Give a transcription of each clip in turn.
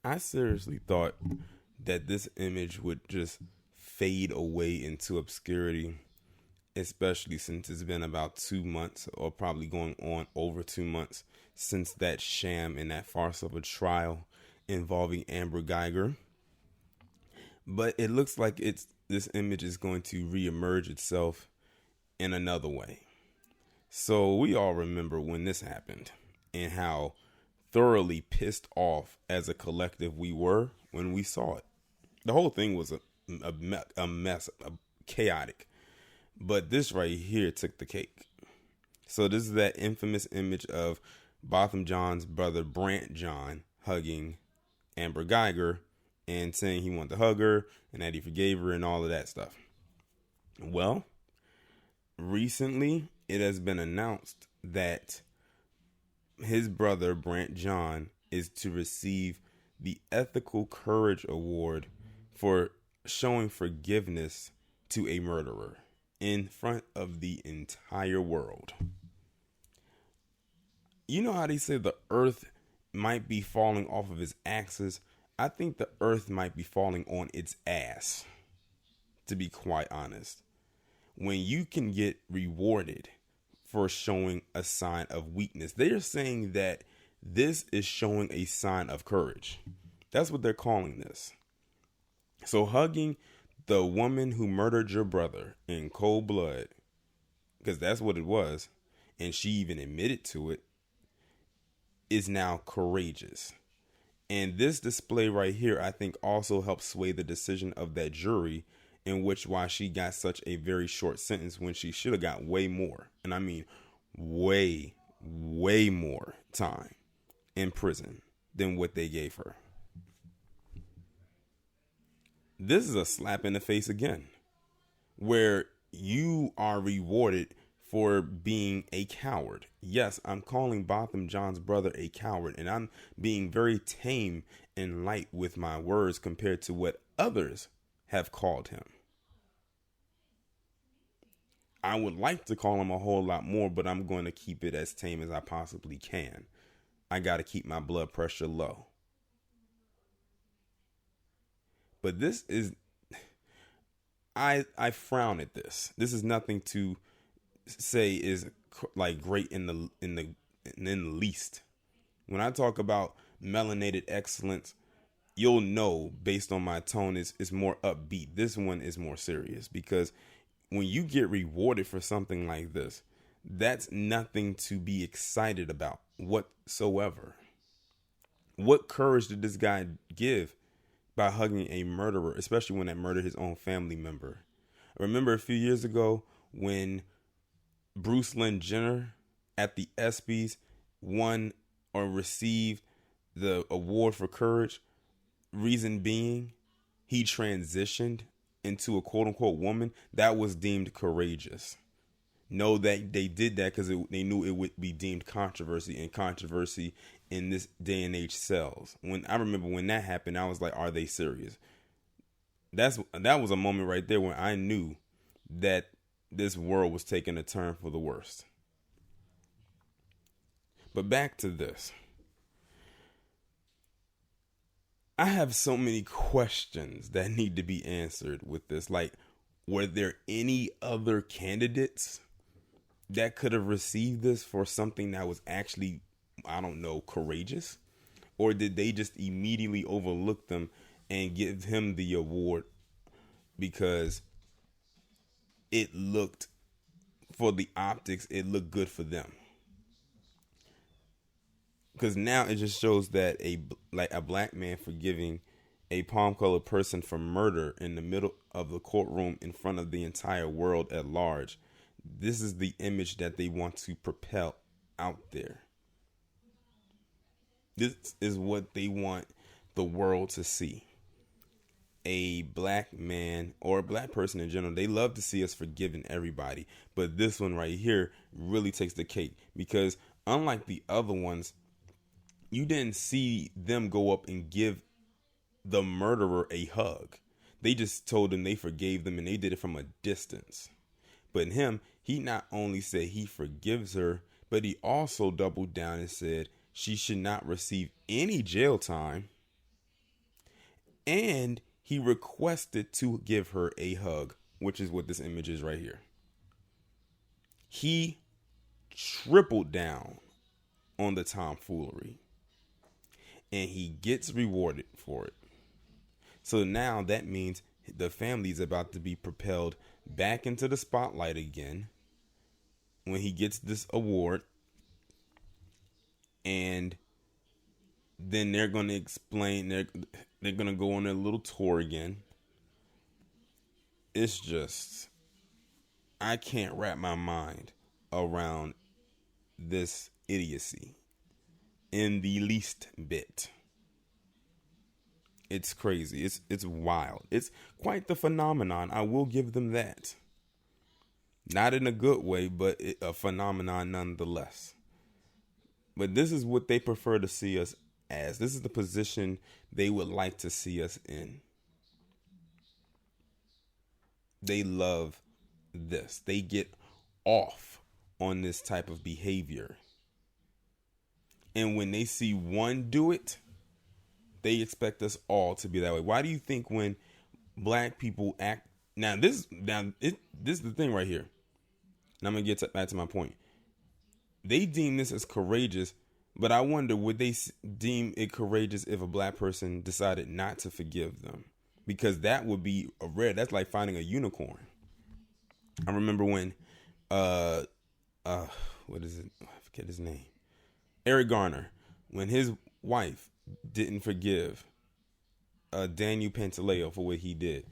I seriously thought that this image would just fade away into obscurity, especially since it's been about 2 months, or probably going on over 2 months, since that sham and that farce of a trial involving Amber Geiger. But it looks like this image is going to reemerge itself in another way. So we all remember when this happened and how thoroughly pissed off as a collective we were when we saw it. The whole thing was a mess, chaotic. But this right here took the cake. So this is that infamous image of Botham Jean's brother Brant John hugging Amber Geiger and saying he wanted to hug her and that he forgave her and all of that stuff. Well, recently it has been announced that his brother Brant John is to receive the Ethical Courage Award for showing forgiveness to a murderer in front of the entire world. You know how they say the earth might be falling off of its axis? I think the earth might be falling on its ass, to be quite honest. When you can get rewarded for showing a sign of weakness, they're saying that this is showing a sign of courage. That's what they're calling this. So hugging the woman who murdered your brother in cold blood, because that's what it was, and she even admitted to it, is now courageous. And this display right here, I think, also helps sway the decision of that jury, in which why she got such a very short sentence when she should have got way more. And I mean way, way more time in prison than what they gave her. This is a slap in the face again, where you are rewarded for being a coward. Yes, I'm calling Botham Jean's brother a coward, and I'm being very tame and light with my words compared to what others have called him. I would like to call him a whole lot more, but I'm going to keep it as tame as I possibly can. I got to keep my blood pressure low. But this is, I frown at this. This is nothing to say is like great in the least. When I talk about melanated excellence, you'll know based on my tone is more upbeat. This one is more serious, because when you get rewarded for something like this, that's nothing to be excited about whatsoever. What courage did this guy give by hugging a murderer, especially when that murdered his own family member? I remember a few years ago when Bruce Lynn Jenner at the ESPYs won or received the award for courage. Reason being, he transitioned into a quote unquote woman. That was deemed courageous. No, that they did that because they knew it would be deemed controversy, and controversy in this day and age sells. When I remember when that happened, I was like, are they serious? That was a moment right there when I knew that this world was taking a turn for the worst. But back to this. I have so many questions that need to be answered with this. Like, were there any other candidates that could have received this for something that was actually, I don't know, courageous? Or did they just immediately overlook them and give him the award because it looked, for the optics, it looked good for them? Because now it just shows that a black man forgiving a palm-colored person for murder in the middle of the courtroom in front of the entire world at large. This is the image that they want to propel out there. This is what they want the world to see. A black man or a black person in general, they love to see us forgiving everybody. But this one right here really takes the cake, because unlike the other ones, you didn't see them go up and give the murderer a hug. They just told him they forgave them, and they did it from a distance. But in him, he not only said he forgives her, but he also doubled down and said she should not receive any jail time. And he requested to give her a hug, which is what this image is right here. He tripled down on the tomfoolery, and he gets rewarded for it. So now that means the family is about to be propelled back into the spotlight again when he gets this award. And then they're going to explain, they're going to go on their little tour again. It's just, I can't wrap my mind around this idiocy in the least bit. It's crazy. It's wild. It's quite the phenomenon. I will give them that. Not in a good way, but a phenomenon nonetheless. But this is what they prefer to see us as. This is the position they would like to see us in. They love this. They get off on this type of behavior. And when they see one do it, they expect us all to be that way. Why do you think when black people act... This is the thing right here. And I'm going to get back to my point. They deem this as courageous, but I wonder, would they deem it courageous if a black person decided not to forgive them? Because that would be a rare... That's like finding a unicorn. I remember when... what is it? I forget his name. Eric Garner. When his wife didn't forgive Daniel Pantaleo for what he did,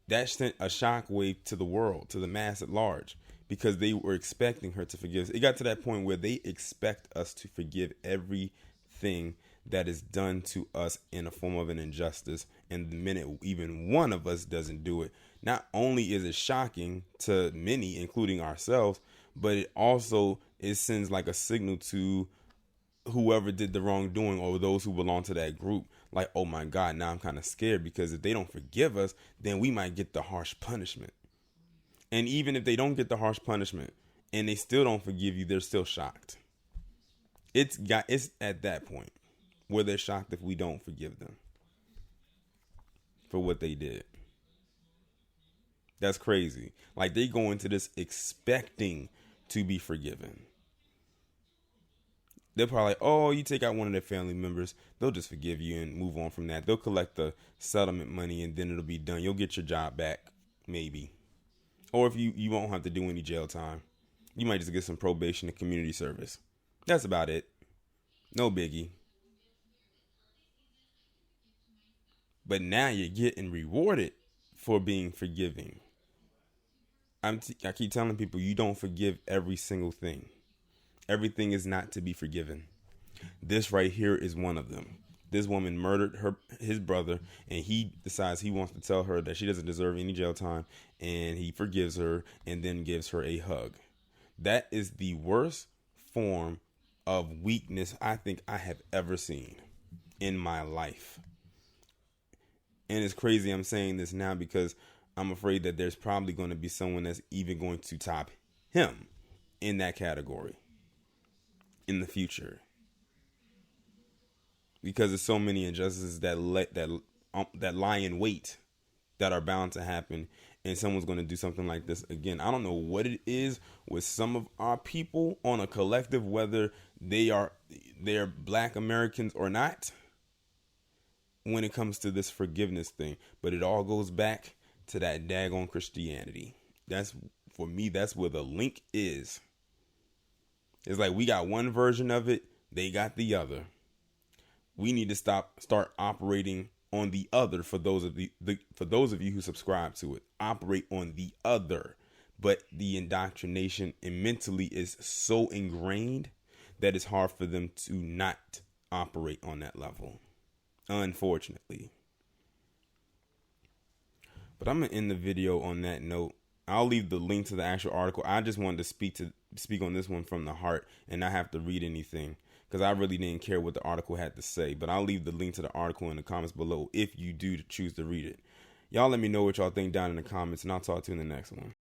that sent a shockwave to the world, to the mass at large, because they were expecting her to forgive. It got to that point where they expect us to forgive everything that is done to us in a form of an injustice. And the minute even one of us doesn't do it, not only is it shocking to many, including ourselves, but it also sends like a signal to whoever did the wrongdoing or those who belong to that group. Like, oh my God, now I'm kind of scared, because if they don't forgive us, then we might get the harsh punishment. And even if they don't get the harsh punishment and they still don't forgive you, they're still shocked. It's at that point where they're shocked if we don't forgive them for what they did. That's crazy. Like, they go into this expecting to be forgiven. They're probably like, oh, you take out one of their family members, they'll just forgive you and move on from that. They'll collect the settlement money and then it'll be done. You'll get your job back, maybe. Or if you won't have to do any jail time. You might just get some probation and community service. That's about it. No biggie. But now you're getting rewarded for being forgiving. I keep telling people, you don't forgive every single thing. Everything is not to be forgiven. This right here is one of them. This woman murdered his brother, and he decides he wants to tell her that she doesn't deserve any jail time, and he forgives her and then gives her a hug. That is the worst form of weakness I think I have ever seen in my life. And it's crazy I'm saying this now because I'm afraid that there's probably going to be someone that's even going to top him in that category in the future, because there's so many injustices that lie in wait that are bound to happen, and someone's going to do something like this again. I don't know what it is with some of our people on a collective, whether they're Black Americans or not, when it comes to this forgiveness thing, but it all goes back to that daggone Christianity. That's, for me, that's where the link is. It's like we got one version of it, they got the other. We need to start operating on the other. For those of you who subscribe to it, operate on the other. But the indoctrination and mentally is so ingrained that it's hard for them to not operate on that level, unfortunately. But I'm gonna end the video on that note. I'll leave the link to the actual article. I just wanted to speak on this one from the heart and not have to read anything, because I really didn't care what the article had to say. But I'll leave the link to the article in the comments below if you do choose to read it. Y'all let me know what y'all think down in the comments, and I'll talk to you in the next one.